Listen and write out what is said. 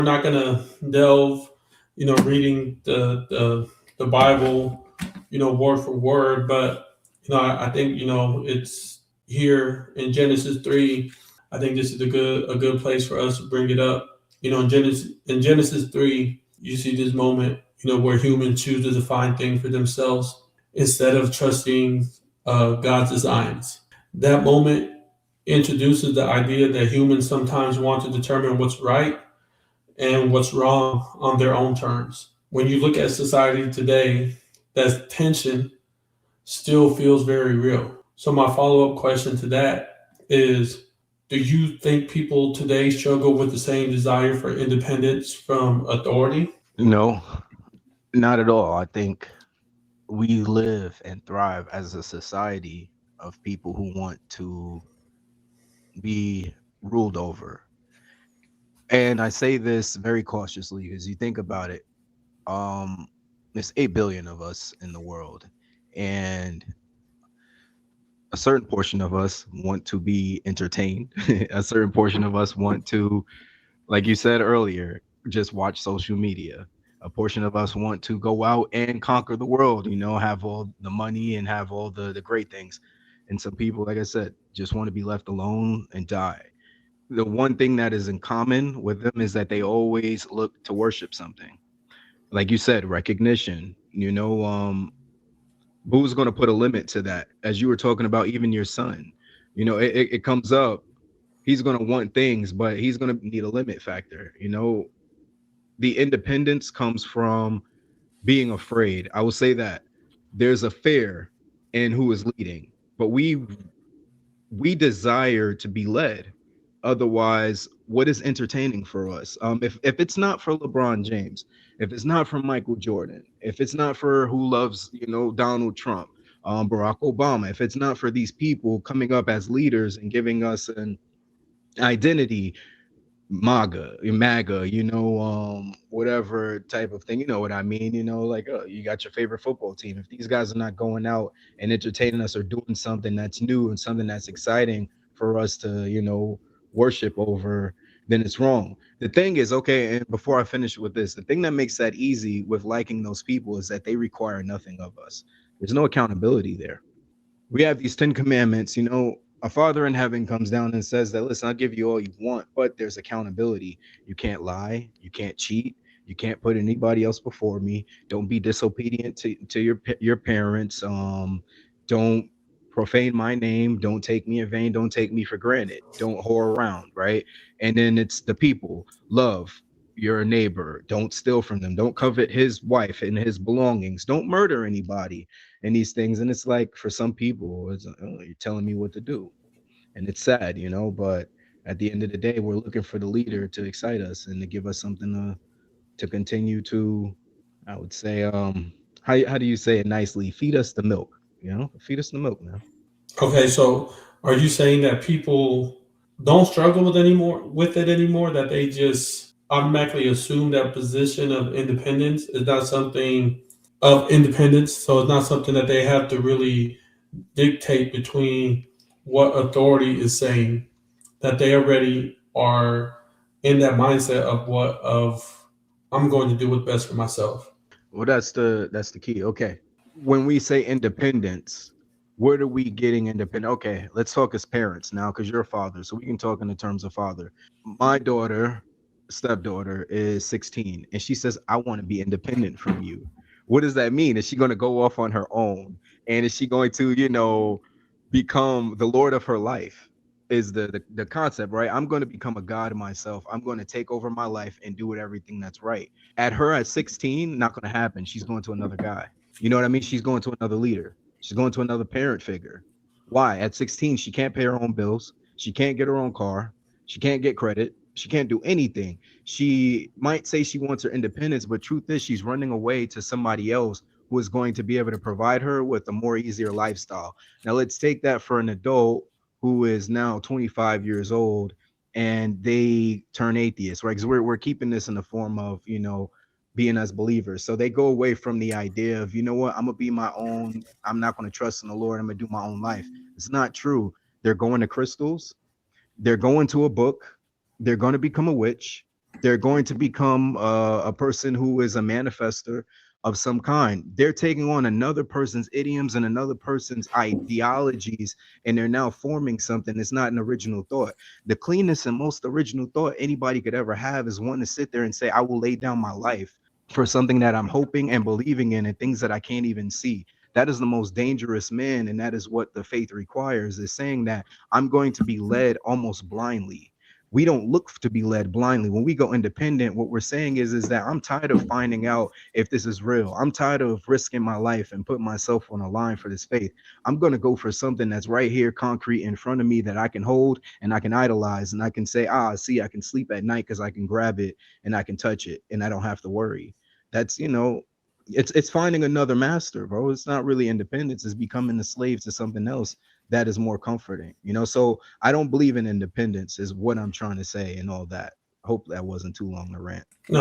we're not gonna delve, reading the Bible, word for word, but I think it's here in Genesis 3. I think this is a good place for us to bring it up. In Genesis 3, you see this moment, where humans choose to define things for themselves instead of trusting God's designs. That moment introduces the idea that humans sometimes want to determine what's right and what's wrong on their own terms. When you look at society today, that tension still feels very real. So, my follow up question to that is, do you think people today struggle with the same desire for independence from authority? No, not at all. I think we live and thrive as a society of people who want to be ruled over. And I say this very cautiously because you think about it, um, there's 8 billion of us in the world, and a certain portion of us want to be entertained. A certain portion of us want to, like you said earlier, just watch social media. A portion of us want to go out and conquer the world, have all the money and have all the great things. And some people, like I said, just want to be left alone and die. The one thing that is in common with them is that they always look to worship something. Like you said, recognition, who's going to put a limit to that? As you were talking about, even your son, it comes up. He's going to want things, but he's going to need a limit factor. The independence comes from being afraid. I will say that there's a fear in who is leading, but we desire to be led. Otherwise, what is entertaining for us? If it's not for LeBron James, if it's not for Michael Jordan, if it's not for who loves, Donald Trump, Barack Obama, if it's not for these people coming up as leaders and giving us an identity, MAGA, whatever type of thing, you know what I mean? Like, you got your favorite football team. If these guys are not going out and entertaining us or doing something that's new and something that's exciting for us to, worship over, then it's wrong. The thing is, okay, and before I finish with this, the thing that makes that easy with liking those people is that they require nothing of us. There's no accountability there. We have these 10 commandments, a father in heaven comes down and says that, listen, I'll give you all you want, but there's accountability. You can't lie, you can't cheat, you can't put anybody else before me. Don't be disobedient to your parents. Don't profane my name. Don't take me in vain. Don't take me for granted. Don't whore around, right? And then it's the people. Love your neighbor. Don't steal from them. Don't covet his wife and his belongings. Don't murder anybody and these things. And it's like, for some people, it's, oh, you're telling me what to do. And it's sad, but at the end of the day, we're looking for the leader to excite us and to give us something to continue to, I would say, how do you say it nicely? Feed us the milk, feed us the milk now. Okay, so are you saying that people don't struggle with it anymore? That they just automatically assume that position of independence is not something of independence, so it's not something that they have to really dictate between what authority is saying. That they already are in that mindset of I'm going to do what's best for myself. Well, that's the key. Okay. When we say independence, where are we getting independent? Okay, let's talk as parents now, because you're a father, so we can talk in the terms of father. My daughter, stepdaughter, is 16, and she says, I want to be independent from you. What does that mean? Is she going to go off on her own? And is she going to, become the Lord of her life? Is the concept, right? I'm going to become a God myself. I'm going to take over my life and do it everything that's right. At 16, not going to happen. She's going to another guy. You know what I mean? She's going to another leader. She's going to another parent figure. Why? At 16, she can't pay her own bills. She can't get her own car. She can't get credit. She can't do anything. She might say she wants her independence, but truth is she's running away to somebody else who is going to be able to provide her with a more easier lifestyle. Now let's take that for an adult who is now 25 years old and they turn atheist, right? Because we're keeping this in the form of, being as believers. So they go away from the idea of, what, I'm gonna be my own. I'm not gonna trust in the Lord. I'm gonna do my own life. It's not true. They're going to crystals. They're going to a book. They're going to become a witch. They're going to become a person who is a manifester of some kind. They're taking on another person's idioms and another person's ideologies, and they're now forming something that's not an original thought. The cleanest and most original thought anybody could ever have is one to sit there and say, I will lay down my life for something that I'm hoping and believing in and things that I can't even see. That is the most dangerous man, and that is what the faith requires, is saying that I'm going to be led almost blindly. We don't look to be led blindly. When we go independent, what we're saying is that I'm tired of finding out if this is real. I'm tired of risking my life and putting myself on a line for this faith. I'm going to go for something that's right here, concrete in front of me, that I can hold and I can idolize, and I can say, see, I can sleep at night because I can grab it and I can touch it and I don't have to worry. That's, it's finding another master, bro. It's not really independence. It's becoming a slave to something else that is more comforting, so I don't believe in independence is what I'm trying to say and all that. Hope that wasn't too long to rant. No,